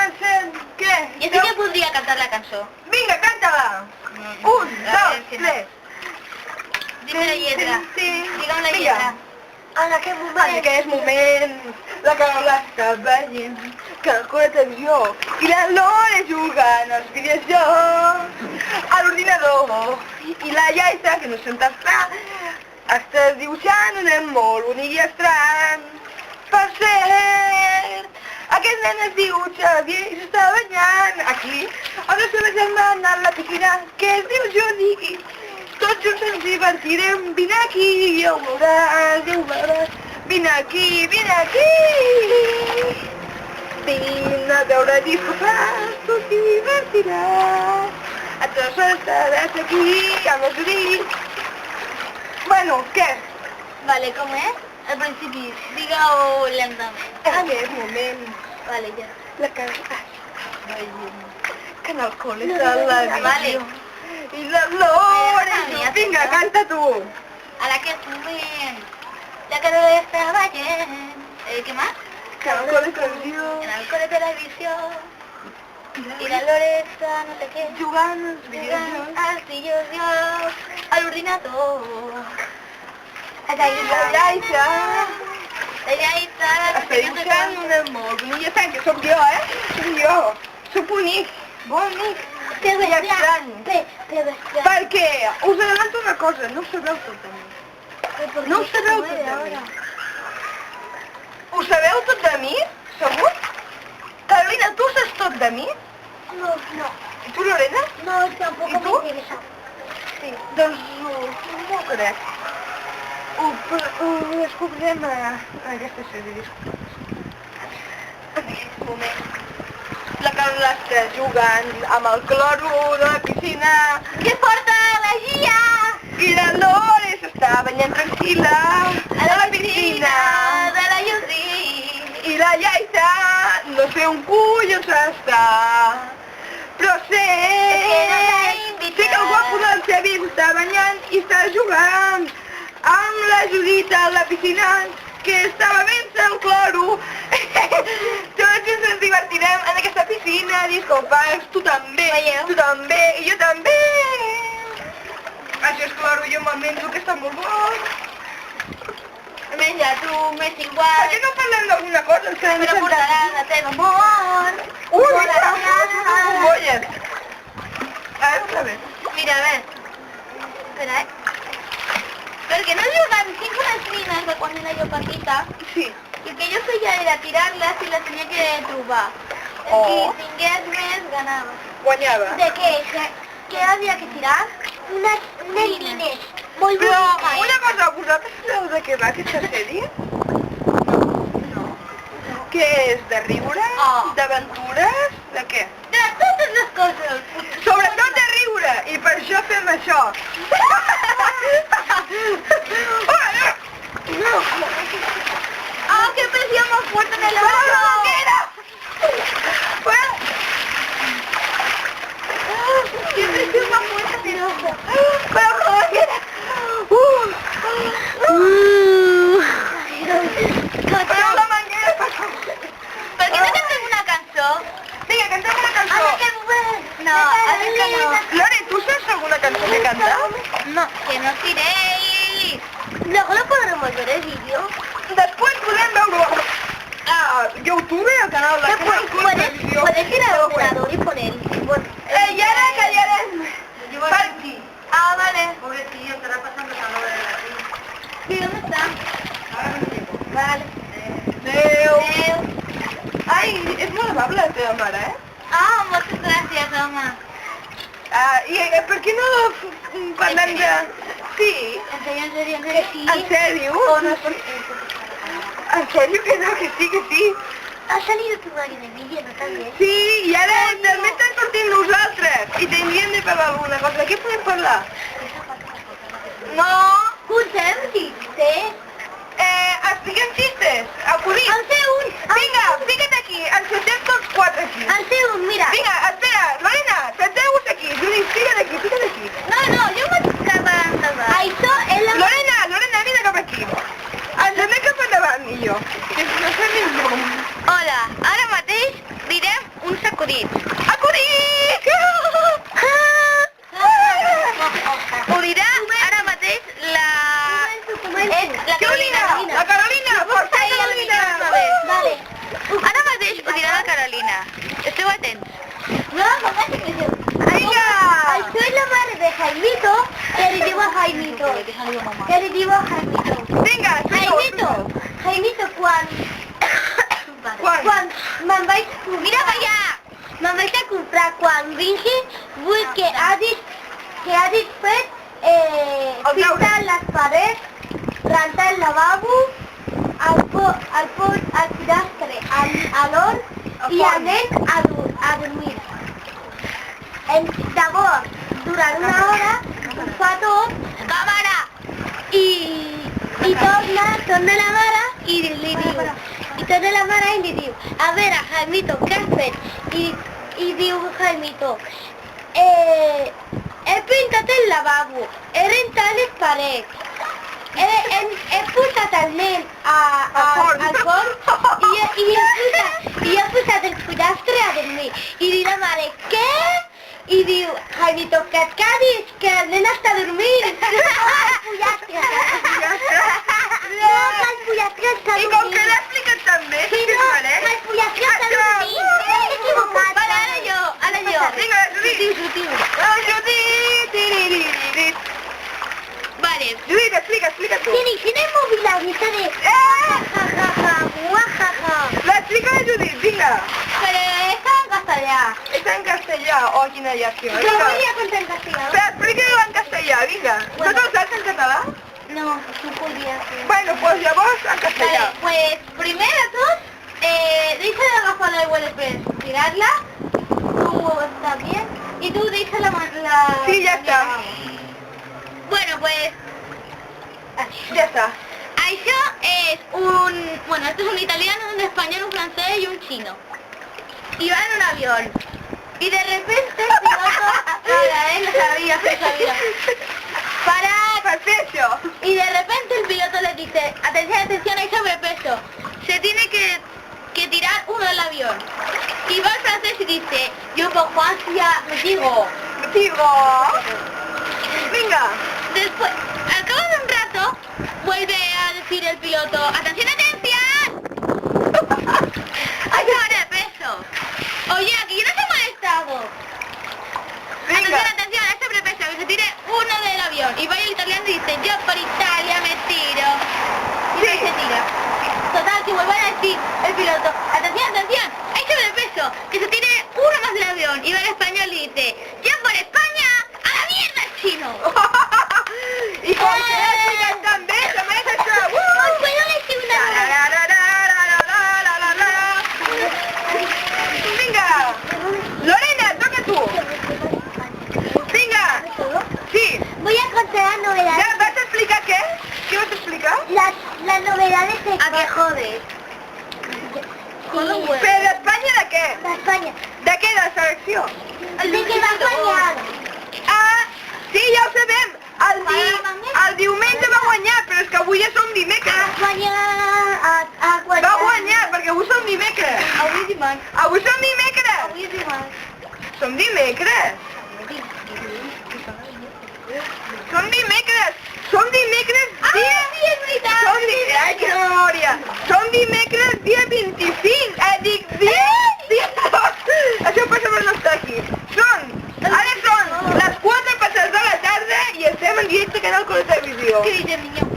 comencem, què? Jo sí que podria cantar la cançó. Vinga, canta-la! 1, 2, 3. Dime la lletra. Digue'm la lletra. En aquest moment, la Carola està veient que el cor atenció i la Lore jugant als videojocs a l'ordinador i la Iaisa, que no sent està dibuixant un nen molt bonic i estrany. Per cert, aquest nen es diu Xavier i s'està banyant aquí amb la seva germana a la piscina que es diu Joni. Tots junts ens divertirem, vine aquí, ja ho veuràs, ja ho veuràs. Vine aquí, vine aquí. Vine a veure disfressats, tu t'hi divertiràs. A tots estaràs aquí, amb els ulls. Bueno, què? Vale, com és? Al principi, digue-ho lentament. En aquest moment, Vale, ja. la Carola veient que en el col·le està la visió. I la Lore, vinga, canta tu. A aquest moment, la Carola està veient. ¿Qué más? Que el col·le televisió. En el cole televisión. Y la Lore està no sé què. Jugant als Jugant videojocs. als videojocs, a l'ordinador. I la Iaisa La Iaisa està dibuixant un nen molt bonic. Ja saben que sóc jo, Sóc jo. Sóc bonic, bonic. Que I estrany. Que bestial. Perquè us adelanto una cosa, no ho sabeu tot de mi. No ho sabeu tot de mi. Ho sabeu tot de mi? Segur? Carolina, tu saps tot de mi? No. I tu, Lorena? No, tampoco ¿Y tú? me interesa. Sí. Doncs no ho crec. Ho descobrirem a aquesta sèrie. En aquest moment, la Carola està jugant amb el cloro de la piscina. Que porta la Gia I la Lore s'està banyant tranquil·la a la piscina de la Yusri. I la Iaisa no sé on collons està. Però sé que el guapo del Xavi s'està banyant i està jugant amb la Judita a la piscina que estava bevent el cloro. Tots ens divertirem en aquesta piscina, discopacs, tu també, tu també i jo també. Això és cloro, jo me'l menjo, que està molt bo. Menja tu, m'és Per igual. què no parlem d'alguna cosa? Ens quedem Però sentats. portaràs el teu amor. Ui, mira, bombolles. Ara està bé. Mira, a ver. Espera, Perquè no juguen 5 unes nines de quan era jo petita. Sí. I el que jo feia era tirar-les i les tenia que trobar. El qui tingués més ganava. Guanyava. ¿De qué? ¿Qué había que tirar? Unas nines. Muy Però bonitas. una cosa, vosaltres sabeu de què va aquesta sèrie? No. Què és? De riure? Oh. D'aventures? De què? De totes les coses. Sobretot de riure, i per això fem això. ¡Ah, qué presión más fuerte en el ojo! ¡Qué presión más fuerte en el ojo! Però la manguera... ¿Por qué no cantas una canción? Vinga, cantem una cançó. No, a ver que no. Lore, tu saps alguna cançó que cantar? No, que no tiréis. Luego lo podremos ver el vídeo. Després podem veure a YouTube, al canal de Canal Cul Televisió. Puedes ir al ordenador y poner. I ara callarem. Per aquí. Ah, vale. Pobrecillo, estarà passant la hora de la vida. Sí, ¿dónde está? Ara venim. Vale. Adéu. Ai, és molt amable la teva mare, Ah, muchas gracias, mamá. I per què no parlem de... Sí. ¿En serio, en serio, en serio? Sí. En sèrio? O no, En sèrio que no, que sí. ha salido tu madre en el vídeo, ¿no también? Sí, i ara també estem sortint nosaltres. I tindríem de parlar alguna cosa. De què podem parlar? No. Posem xistes. Expliquem xistes. Acudits. En sé un. Vinga, fica't aquí. Ens sentem tots quatre aquí. En sé un, mira. Vinga, espera. Lorena, senteu-vos aquí. Judit, fica't aquí. No, jo m'estic cap endavant. Això és la... Lorena, vine cap aquí. Ens anem cap endavant, millor. Que no sé ni com. Hola, ara mateix direm un acudits. Acudit! Ho dirà ara mateix la Carolina. La Carolina! Força, Carolina! Vale. Ara mateix ho dirà la Carolina. Esteu atents. No, Vinga! Vinga! Soy la madre de Jaimito, que le digo a Jaimito. Que le digo a Jaimito. Vinga, Jaimito, quan me'n vaig... Mira per allà! Me'n vaig a comprar quan vingui, vull que hagis fet pintar les parets, rentar el lavabo, el fillastre, l'hort i anem a dormir. Llavors, durant una hora, ho fa tot, càmera, i torna la mare i li diu, a veure, Jaimito, què has fet? I diu Jaimito, he pintat el lavabo, he rentat les parets, he posat el nen al forn i he posat el fillastre a dormir. I diu la mare, què? I diu Jaimito, que et quedis, que el nen està dormint. El fillastre està I com que l'he explicat també, Sí, no, el fillastre està dormint. M'he equivocat. Vale, ara jo. Vinga, Judit. Judit. Vale. Judit, explica tu. Tiene el móvil la vista de... La explica de Judit, vinga. Pero está en castellà. Está en castellà. Oh, quina llàstima. Lo voy a contar en castellà. Però explica-ho en castellà, vinga. No te'l saps en català? No, no podía ser. Bueno, pues llavors en castellà. Vale, pues primero tú, deja de agafar la WordPress, tirarla, tu está bien, y tú deja la... Sí, ya está. Bueno, pues... Ja està. Això es un... Bueno, esto es un italiano, un español, un francés y un chino. Y van en un avión. Y de repente el piloto... Para, no sabía. Para... Perfecto. Y de repente el piloto le dice, atención, hay sobrepeso. Se tiene que tirar uno del avión. Y va el francés y dice, yo por Francia me digo. Vinga. Después, al cabo de un rato, vuelve a decir el piloto, ¡atención! ¡Hay sobrepeso! Oye, aquí yo no te he molestado. Vinga. Atención, hay sobrepeso, que se tire uno del avión. Y va el italiano y dice, yo por Italia me tiro. Y Sí. se tira. Total, que vuelve a decir el piloto, atención, hay sobrepeso, que se tire uno más del avión. Y va el español y dice, yo por España, a la mierda el chino. I com que l'he explicat també, també és això. ¿Puedo decir una Vinga. Lorena, toca tu. Vinga. Sí. Voy a contar las novedades. Ja vas a explicar què? Què vas a explicar? Las novedades de... ¿A qué jodes? Però d'Espanya de què? De España. De què? De la selecció? De que va guanyar. Ah, sí, ja ho sabem. El diumenge va guanyar, però és que avui ja som dimecres. Va guanyar, perquè avui som dimecres. Avui dimarts. Avui som dimecres. Avui dimarts. Som dimecres. Som dimecres dia... Sí, és veritat. Ai, que memòria. Som dimecres dia 25. Dic, dia... Això passa per no estar aquí. Ara són les 4 passades de la tarda i estem en directe a Canal Col Televisió. Què dices, niño?